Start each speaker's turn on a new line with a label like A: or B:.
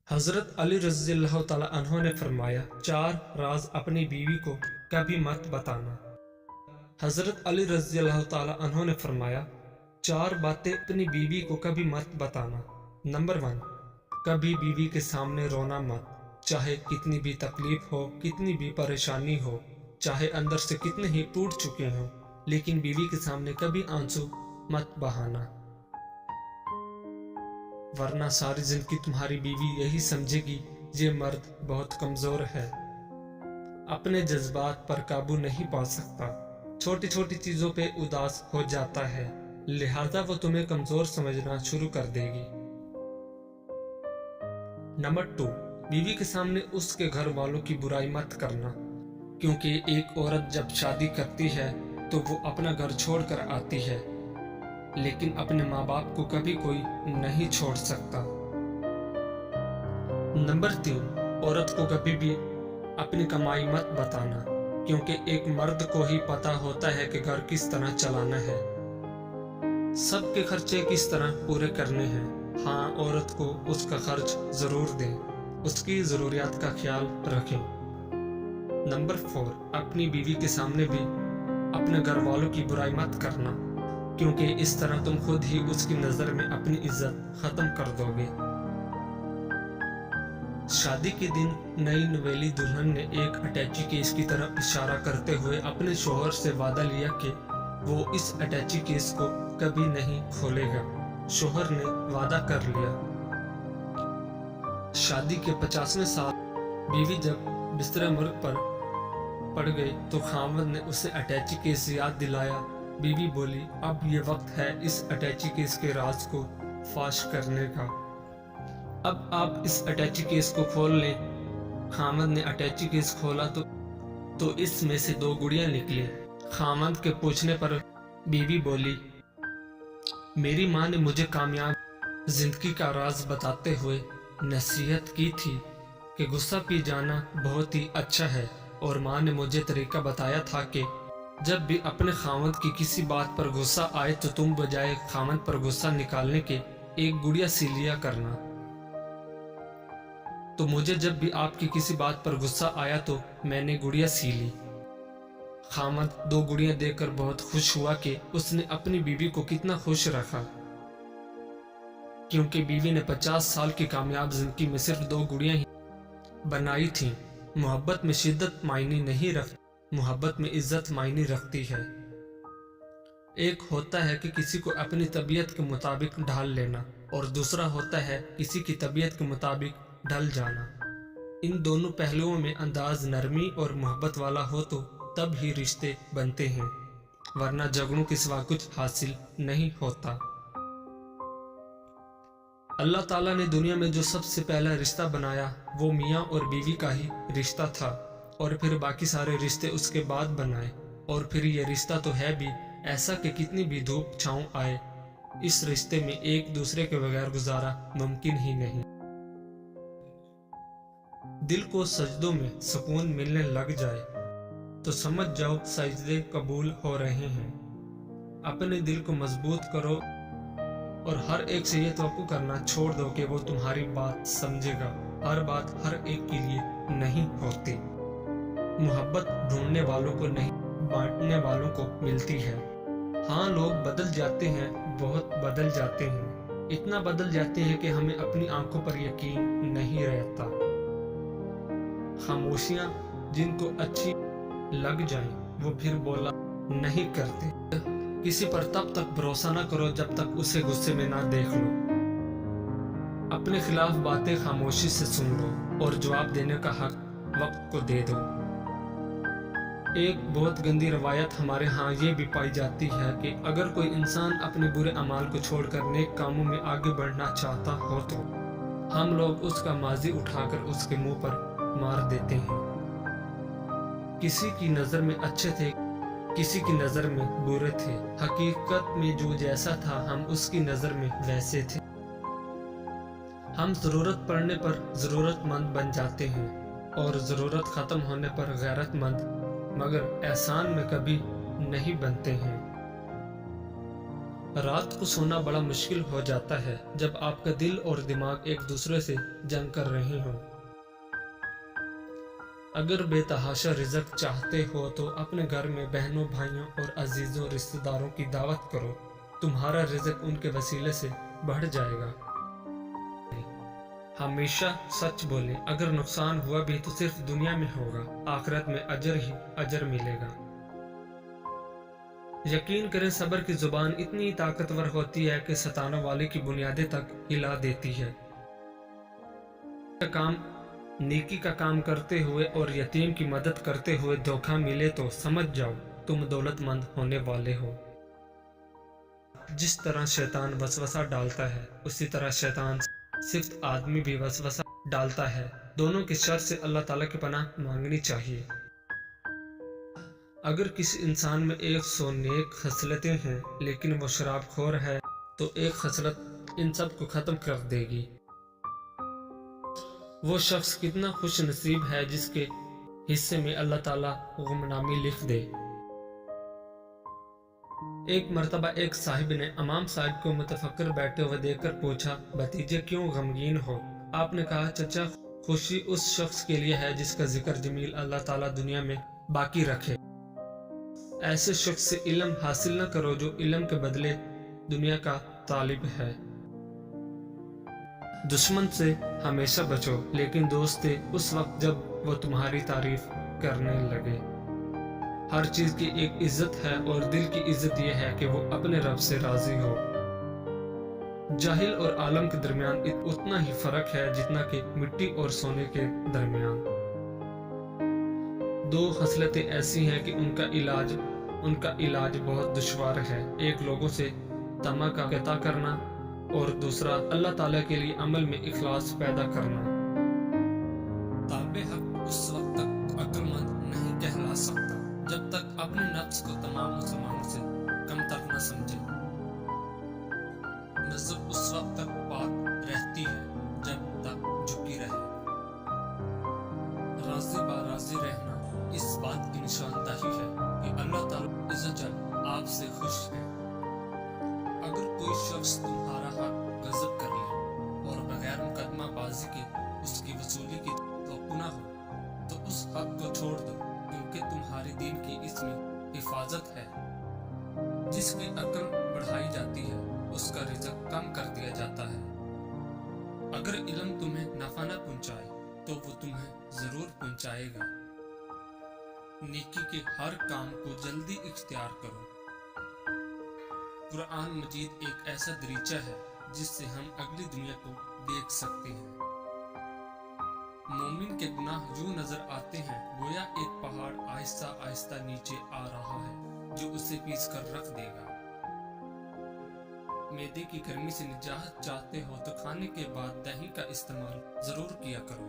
A: हज़रत अली रज़ी अल्लाह ताला अन्हो ने फरमाया, 4 राज अपनी बीवी को कभी मत बताना। हज़रत अली रज़ी अल्लाह ताला अन्हो ने फरमाया, 4 बातें अपनी बीवी को कभी मत बताना। नंबर 1, कभी बीवी के सामने रोना मत। चाहे कितनी भी तकलीफ हो, कितनी भी परेशानी हो, चाहे अंदर से कितने ही टूट चुके हों, लेकिन बीवी के सामने कभी आंसू मत बहाना, वरना सारी जिंदगी तुम्हारी बीवी यही समझेगी ये मर्द बहुत कमजोर है, अपने जज्बात पर काबू नहीं पा सकता, छोटी छोटी चीजों पे उदास हो जाता है, लिहाजा वो तुम्हें कमजोर समझना शुरू कर देगी। नंबर 2, बीवी के सामने उसके घर वालों की बुराई मत करना, क्योंकि एक औरत जब शादी करती है तो वो अपना घर छोड़कर आती है, लेकिन अपने माँ बाप को कभी कोई नहीं छोड़ सकता। नंबर 3, औरत को कभी भी अपनी कमाई मत बताना, क्योंकि एक मर्द को ही पता होता है कि घर किस तरह चलाना है, सबके खर्चे किस तरह पूरे करने हैं। हाँ, औरत को उसका खर्च जरूर दें, उसकी जरूरियात का ख्याल रखें। नंबर 4, अपनी बीवी के सामने भी अपने घर वालों की बुराई मत करना, क्योंकि इस तरह तुम खुद ही उसकी नजर में अपनी इज्जत खत्म कर दोगे। शादी के दिन नई नवेली दुल्हन ने एक अटैची केस की तरफ इशारा करते हुए अपने शोहर से वादा लिया कि वो इस अटैची केस को कभी नहीं खोलेगा। शोहर ने वादा कर लिया। शादी के 50वें साल बीवी जब बिस्तर मुर्ग पर पड़ गई तो खामद ने उसे अटैची केस याद दिलाया। बीवी बोली, अब ये वक्त है इस अटैची केस के राज को फाश करने का, अब आप इस अटैची केस को खोल लें। खामद ने अटैची केस खोला तो इसमें से 2 गुड़ियां निकली। खामद के पूछने पर बीवी बोली, मेरी माँ ने मुझे कामयाब जिंदगी का राज बताते हुए नसीहत की थी कि गुस्सा पी जाना बहुत ही अच्छा है, और माँ ने मुझे तरीका बताया था कि जब भी अपने खामद की किसी बात पर गुस्सा आए तो तुम बजाय खामद पर गुस्सा निकालने के एक गुड़िया सी लिया करना। तो मुझे जब भी आपकी किसी बात पर गुस्सा आया तो मैंने गुड़िया सी ली। खामद 2 गुड़िया देखकर बहुत खुश हुआ कि उसने अपनी बीवी को कितना खुश रखा, क्योंकि बीवी ने 50 साल की कामयाब जिंदगी में सिर्फ 2 गुड़िया ही बनाई थी। मोहब्बत में शिद्दत मायने नहीं रखती, मोहब्बत में इज्जत मायने रखती है। एक होता है कि किसी को अपनी तबीयत के मुताबिक ढाल लेना, और दूसरा होता है किसी की तबीयत के मुताबिक ढल जाना। इन दोनों पहलुओं में अंदाज नरमी और मोहब्बत वाला हो तो तब ही रिश्ते बनते हैं, वरना झगड़ों के सिवा कुछ हासिल नहीं होता। अल्लाह ताला ने दुनिया में जो सबसे पहला रिश्ता बनाया वो मियाँ और बीवी का ही रिश्ता था, और फिर बाकी सारे रिश्ते उसके बाद बनाए। और फिर ये रिश्ता तो है भी ऐसा कि कितनी भी धूप छाँव आए, इस रिश्ते में एक दूसरे के बगैर गुजारा मुमकिन ही नहीं। दिल को सजदों में सुकून मिलने लग जाए तो समझ जाओ सजदे कबूल हो रहे हैं। अपने दिल को मजबूत करो और हर एक से ये तवक्को करना छोड़ दो कि वो तुम्हारी बात समझेगा। हर बात हर एक के लिए नहीं होती। मोहब्बत ढूंढने वालों को नहीं, बांटने वालों को मिलती है। हाँ, लोग बदल जाते हैं, बहुत बदल जाते हैं, इतना बदल जाते हैं कि हमें अपनी आंखों पर यकीन नहीं रहता। खामोशियां जिनको अच्छी लग जाएं, वो फिर बोला नहीं करते। किसी पर तब तक भरोसा ना करो जब तक उसे गुस्से में ना देख लो। अपने खिलाफ बातें खामोशी से सुन लो और जवाब देने का हक वक्त को दे दो। एक बहुत गंदी रवायत हमारे यहाँ ये भी पाई जाती है कि अगर कोई इंसान अपने बुरे अमाल को छोड़कर नेक कामों में आगे बढ़ना चाहता हो तो हम लोग उसका माजी उठाकर उसके मुंह पर मार देते हैं। किसी की नज़र में अच्छे थे, किसी की नज़र में बुरे थे। हकीकत में जो जैसा था हम उसकी नज़र में वैसे थे। हम ज़रूरत पड़ने पर ज़रूरतमंद बन जाते हैं और ज़रूरत ख़त्म होने पर गैरतमंद, मगर एहसान में कभी नहीं बनते हैं। रात को सोना बड़ा मुश्किल हो जाता है जब आपका दिल और दिमाग एक दूसरे से जंग कर रहे हों। अगर बेतहाशा रिज़्क चाहते हो तो अपने घर में बहनों, भाइयों और अजीज़ों रिश्तेदारों की दावत करो। तुम्हारा रिज़्क उनके वसीले से बढ़ जाएगा। हमेशा सच बोलें, अगर नुकसान हुआ भी तो सिर्फ दुनिया में होगा, आखिरत में अजर ही अजर मिलेगा। यकीन करें, सब्र की जुबान इतनी ताकतवर होती है कि सताने वाले की बुनियादें तक हिला देती है। नेकी का काम करते हुए और यतीम की मदद करते हुए धोखा मिले तो समझ जाओ तुम दौलतमंद होने वाले हो। जिस तरह शैतान वसवसा डालता है, उसी तरह शैतान सिर्फ आदमी भी वसवसा डालता है। दोनों की शर से अल्लाह ताला की पनाह मांगनी चाहिए। अगर किसी इंसान में 100 नेक खसलतें हैं लेकिन वो शराबखोर है तो एक खसलत इन सब को खत्म कर देगी। वो शख्स कितना खुश नसीब है जिसके हिस्से में अल्लाह ताला गुमनामी लिख दे। एक मर्तबा एक साहिब ने इमाम साहब को मुतफक्किर बैठे हुए देखकर पूछा, भतीजे क्यों गमगीन हो? आपने कहा, चचा, खुशी उस शख्स के लिए है जिसका जिक्र जमील अल्लाह ताला दुनिया में बाकी रखे। ऐसे शख्स से इल्म हासिल न करो जो इल्म के बदले दुनिया का तालिब है। दुश्मन से हमेशा बचो, लेकिन दोस्त से उस वक्त जब वो तुम्हारी तारीफ करने लगे। हर चीज की एक इज्जत है और दिल की इज्जत यह है कि वो अपने रब से राजी हो। जाहिल और आलम के दरमियान उतना ही फर्क है जितना कि मिट्टी और सोने के दरमियान। दो खसलतें ऐसी हैं कि उनका इलाज बहुत दुश्वार है। एक लोगों से तमा का कता करना और दूसरा अल्लाह ताला के लिए अमल में इखलास पैदा करना। तालिबे हक उस वक्त तक अक्लमंद नहीं कहला सकता जब तक अपने नफ्स को तमाम मुसलमानों से कम तक न समझे। नज़र उस वक्त तक पाक रहती है जब तक झुकी रहे। राज़ी बाराज़ी रहना इस बात की निशानदाही है कि अल्लाह ताला इज़्ज़त आपसे खुश है। अगर कोई शख्स तुम्हारा हक गजब कर ले और बगैर मुकदमा बाजी के उसकी वसूली की तवक्कुना हो तो उस हक को छोड़ दो, क्योंकि तुम्हारे दीन की इसमें हिफाजत है। जिसकी अक्ल बढ़ाई जाती है उसका रिज़्क कम कर दिया जाता है। अगर इल्म तुम्हें नफा न पहुंचाए तो वो तुम्हें जरूर पहुंचाएगा। नेकी के हर काम को जल्दी इख्तियार करो। कुरान मजीद एक ऐसा दरीचा है जिससे हम अगली दुनिया को देख सकते हैं। मोमिन के गुनाह यूं नजर आते हैं गोया एक पहाड़ आहिस्ता आहिस्ता नीचे आ रहा है जो उसे पीस कर रख देगा। मैदे की गर्मी से निजात चाहते हो तो खाने के बाद दही का इस्तेमाल जरूर किया करो।